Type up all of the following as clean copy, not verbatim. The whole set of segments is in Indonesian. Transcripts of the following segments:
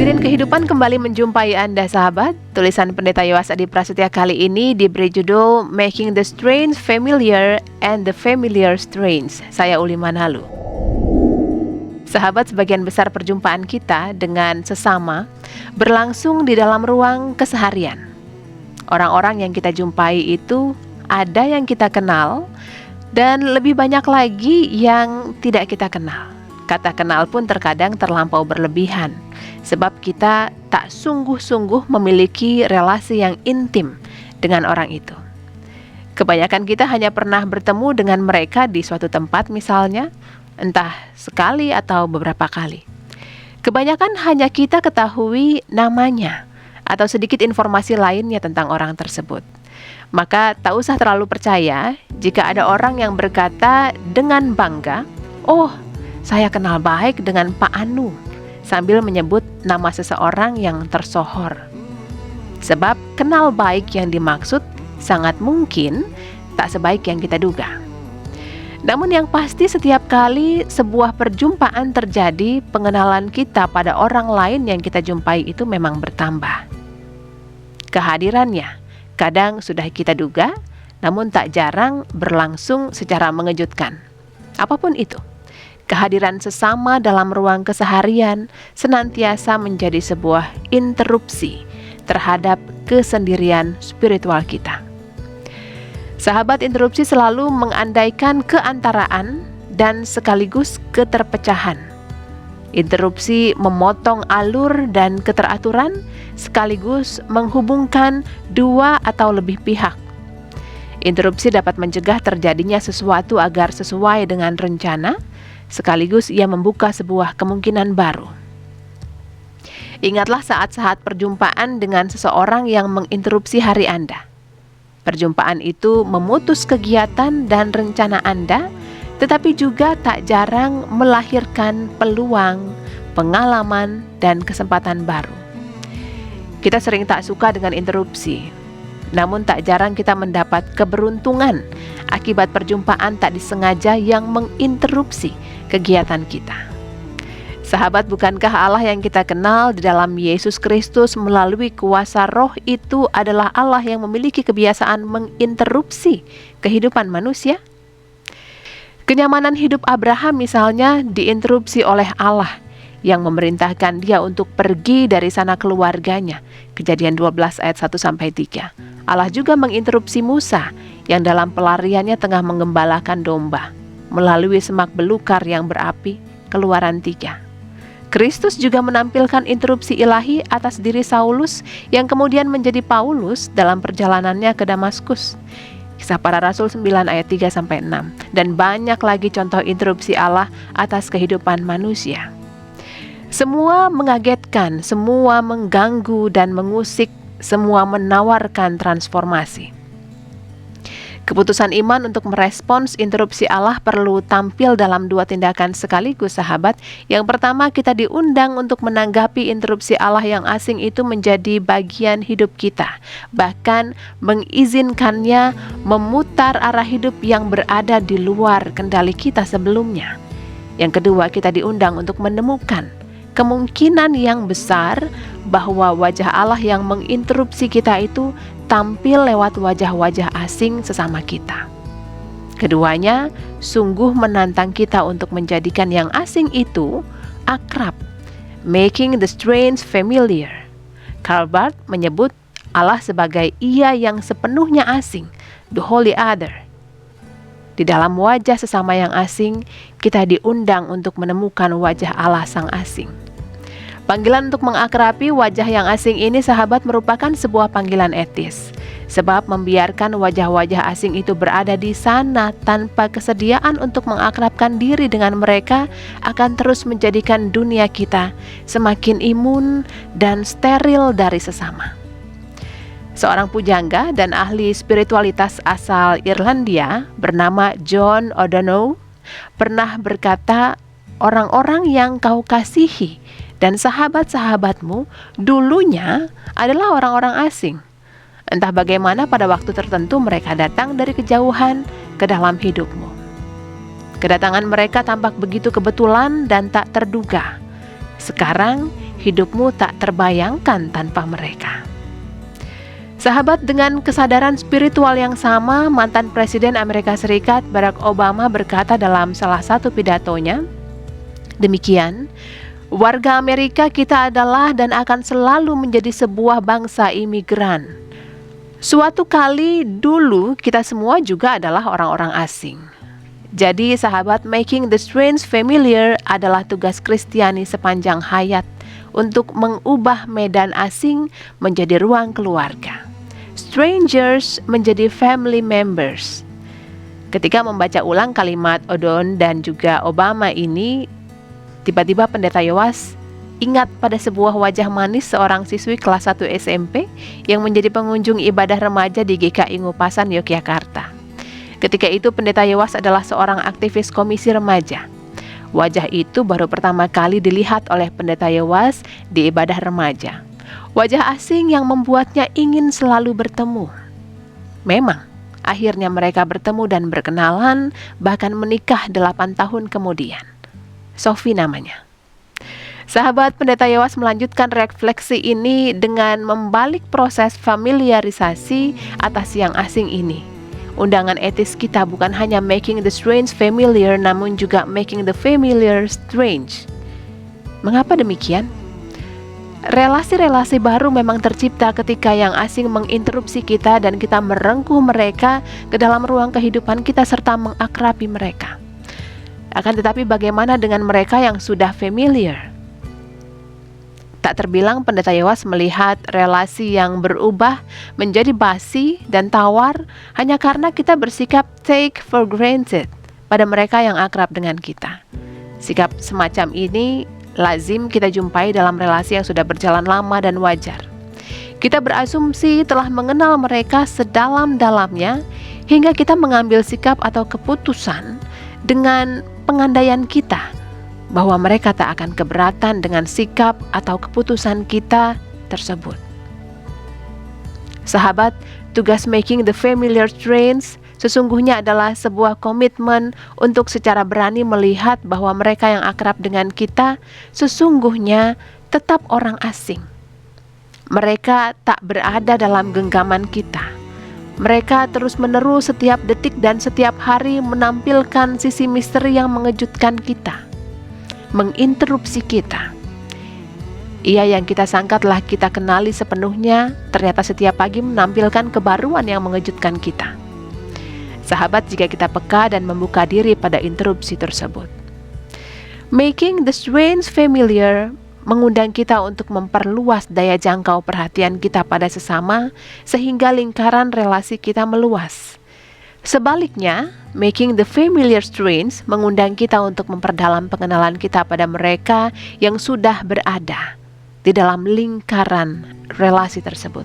Hadirin kehidupan kembali menjumpai Anda sahabat. Tulisan Pendeta Yowas Adi Prasetya kali ini diberi judul Making the Strange Familiar and the Familiar Strange. Saya Uli Manhalu. Sahabat, sebagian besar perjumpaan kita dengan sesama berlangsung di dalam ruang keseharian. Orang-orang yang kita jumpai itu ada yang kita kenal dan lebih banyak lagi yang tidak kita kenal. Kata kenal pun terkadang terlampau berlebihan, sebab kita tak sungguh-sungguh memiliki relasi yang intim dengan orang itu. Kebanyakan kita hanya pernah bertemu dengan mereka di suatu tempat misalnya, entah sekali atau beberapa kali. Kebanyakan hanya kita ketahui namanya atau sedikit informasi lainnya tentang orang tersebut. Maka tak usah terlalu percaya jika ada orang yang berkata dengan bangga, "Oh, saya kenal baik dengan Pak Anu," sambil menyebut nama seseorang yang tersohor. Sebab kenal baik yang dimaksud sangat mungkin tak sebaik yang kita duga. Namun yang pasti setiap kali sebuah perjumpaan terjadi, pengenalan kita pada orang lain yang kita jumpai itu memang bertambah. Kehadirannya kadang sudah kita duga, namun tak jarang berlangsung secara mengejutkan. Apapun itu, kehadiran sesama dalam ruang keseharian senantiasa menjadi sebuah interupsi terhadap kesendirian spiritual kita. Sahabat, interupsi selalu mengandaikan keantaraan dan sekaligus keterpecahan. Interupsi memotong alur dan keteraturan sekaligus menghubungkan dua atau lebih pihak. Interupsi dapat mencegah terjadinya sesuatu agar sesuai dengan rencana, sekaligus ia membuka sebuah kemungkinan baru. Ingatlah saat-saat perjumpaan dengan seseorang yang menginterupsi hari Anda. Perjumpaan itu memutus kegiatan dan rencana Anda, tetapi juga tak jarang melahirkan peluang, pengalaman, dan kesempatan baru. Kita sering tak suka dengan interupsi, namun tak jarang kita mendapat keberuntungan akibat perjumpaan tak disengaja yang menginterupsi kegiatan kita. Sahabat, bukankah Allah yang kita kenal di dalam Yesus Kristus melalui kuasa Roh itu adalah Allah yang memiliki kebiasaan menginterupsi kehidupan manusia? Kenyamanan hidup Abraham misalnya diinterupsi oleh Allah yang memerintahkan dia untuk pergi dari sana keluarganya. Kejadian 12 ayat 1-3. Allah juga menginterupsi Musa yang dalam pelariannya tengah menggembalakan domba melalui semak belukar yang berapi. Keluaran 3. Kristus juga menampilkan interupsi ilahi atas diri Saulus yang kemudian menjadi Paulus dalam perjalanannya ke Damaskus. Kisah Para Rasul 9 ayat 3-6. Dan banyak lagi contoh interupsi Allah atas kehidupan manusia. Semua mengagetkan, semua mengganggu dan mengusik, semua menawarkan transformasi. Keputusan iman untuk merespons interupsi Allah perlu tampil dalam dua tindakan sekaligus, sahabat. Yang pertama, kita diundang untuk menanggapi interupsi Allah yang asing itu menjadi bagian hidup kita, bahkan mengizinkannya memutar arah hidup yang berada di luar kendali kita sebelumnya. Yang kedua, kita diundang untuk menemukan kemungkinan yang besar bahwa wajah Allah yang menginterupsi kita itu tampil lewat wajah-wajah asing sesama kita. Keduanya sungguh menantang kita untuk menjadikan yang asing itu akrab, making the strange familiar. Karl Barth menyebut Allah sebagai Ia yang sepenuhnya asing, the Holy Other. Di dalam wajah sesama yang asing, kita diundang untuk menemukan wajah Allah sang asing. Panggilan untuk mengakrabi wajah yang asing ini, sahabat, merupakan sebuah panggilan etis. Sebab membiarkan wajah-wajah asing itu berada di sana tanpa kesediaan untuk mengakrabkan diri dengan mereka akan terus menjadikan dunia kita semakin imun dan steril dari sesama. Seorang pujangga dan ahli spiritualitas asal Irlandia bernama John O'Donoghue pernah berkata, "Orang-orang yang kau kasihi dan sahabat-sahabatmu dulunya adalah orang-orang asing. Entah bagaimana pada waktu tertentu mereka datang dari kejauhan ke dalam hidupmu. Kedatangan mereka tampak begitu kebetulan dan tak terduga. Sekarang hidupmu tak terbayangkan tanpa mereka. Sahabat, dengan kesadaran spiritual yang sama, mantan Presiden Amerika Serikat Barack Obama berkata dalam salah satu pidatonya, demikian, warga Amerika kita adalah dan akan selalu menjadi sebuah bangsa imigran. Suatu kali dulu kita semua juga adalah orang-orang asing. Jadi sahabat, making the strange familiar adalah tugas Kristiani sepanjang hayat untuk mengubah medan asing menjadi ruang keluarga. Strangers menjadi family members. Ketika membaca ulang kalimat Odon dan juga Obama ini, tiba-tiba Pendeta Yowas ingat pada sebuah wajah manis seorang siswi kelas 1 SMP yang menjadi pengunjung ibadah remaja di GKI Ngupasan, Yogyakarta. Ketika itu Pendeta Yowas adalah seorang aktivis komisi remaja. Wajah itu baru pertama kali dilihat oleh Pendeta Yowas di ibadah remaja. Wajah asing yang membuatnya ingin selalu bertemu. Memang, akhirnya mereka bertemu dan berkenalan, bahkan menikah 8 tahun kemudian. Sophie namanya. Sahabat, Pendeta Yowas melanjutkan refleksi ini dengan membalik proses familiarisasi atas yang asing ini. Undangan etis kita bukan hanya making the strange familiar, namun juga making the familiar strange. Mengapa demikian? Relasi-relasi baru memang tercipta ketika yang asing menginterupsi kita dan kita merengkuh mereka ke dalam ruang kehidupan kita serta mengakrabi mereka. Akan tetapi bagaimana dengan mereka yang sudah familiar? Tak terbilang Pendeta Yowas melihat relasi yang berubah menjadi basi dan tawar hanya karena kita bersikap take for granted pada mereka yang akrab dengan kita. Sikap semacam ini lazim kita jumpai dalam relasi yang sudah berjalan lama dan wajar. Kita berasumsi telah mengenal mereka sedalam-dalamnya hingga kita mengambil sikap atau keputusan dengan pengandaian kita bahwa mereka tak akan keberatan dengan sikap atau keputusan kita tersebut. Sahabat, tugas making the familiar strange sesungguhnya adalah sebuah komitmen untuk secara berani melihat bahwa mereka yang akrab dengan kita sesungguhnya tetap orang asing. Mereka tak berada dalam genggaman kita. Mereka terus-menerus setiap detik dan setiap hari menampilkan sisi misteri yang mengejutkan kita, menginterupsi kita. Ia yang kita sangka telah kita kenali sepenuhnya, ternyata setiap pagi menampilkan kebaruan yang mengejutkan kita. Sahabat, jika kita peka dan membuka diri pada interupsi tersebut. Making the strange familiar mengundang kita untuk memperluas daya jangkau perhatian kita pada sesama sehingga lingkaran relasi kita meluas. Sebaliknya, making the familiar strange mengundang kita untuk memperdalam pengenalan kita pada mereka yang sudah berada di dalam lingkaran relasi tersebut.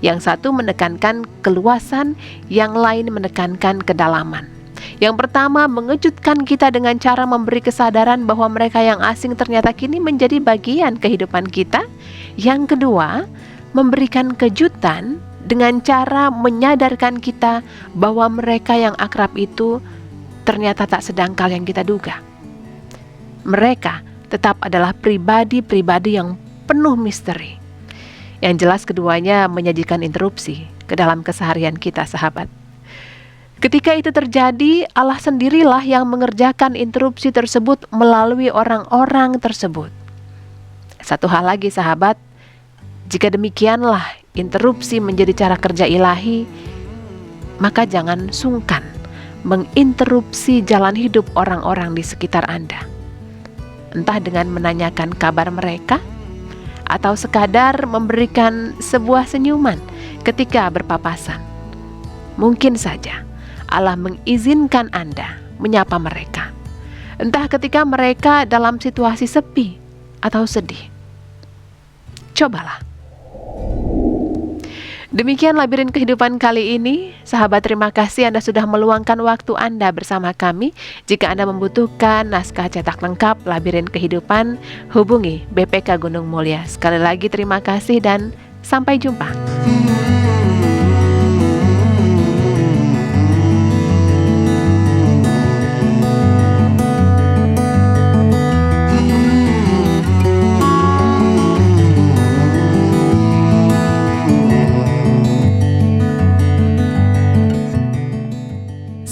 Yang satu menekankan keluasan, yang lain menekankan kedalaman. Yang pertama mengejutkan kita dengan cara memberi kesadaran bahwa mereka yang asing ternyata kini menjadi bagian kehidupan kita. Yang kedua, memberikan kejutan dengan cara menyadarkan kita bahwa mereka yang akrab itu ternyata tak sedangkal yang kita duga. Mereka tetap adalah pribadi-pribadi yang penuh misteri. Yang jelas keduanya menyajikan interupsi ke dalam keseharian kita, sahabat. Ketika itu terjadi, Allah sendirilah yang mengerjakan interupsi tersebut melalui orang-orang tersebut. Satu hal lagi, sahabat, jika demikianlah interupsi menjadi cara kerja ilahi, maka jangan sungkan menginterupsi jalan hidup orang-orang di sekitar Anda. Entah dengan menanyakan kabar mereka, atau sekadar memberikan sebuah senyuman ketika berpapasan. Mungkin saja Allah mengizinkan Anda menyapa mereka, entah ketika mereka dalam situasi sepi atau sedih. Cobalah. Demikian labirin kehidupan kali ini. Sahabat, terima kasih Anda sudah meluangkan waktu Anda bersama kami. Jika Anda membutuhkan naskah cetak lengkap Labirin Kehidupan, hubungi BPK Gunung Mulia. Sekali lagi terima kasih dan sampai jumpa.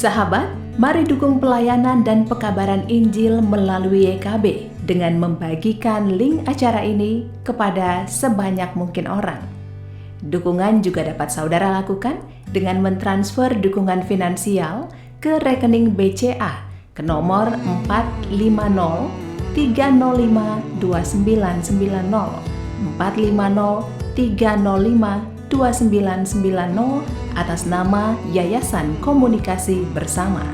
Sahabat, mari dukung pelayanan dan pekabaran Injil melalui YKB dengan membagikan link acara ini kepada sebanyak mungkin orang. Dukungan juga dapat saudara lakukan dengan mentransfer dukungan finansial ke rekening BCA ke nomor 450 305 2990 450 305 2990 atas nama Yayasan Komunikasi Bersama.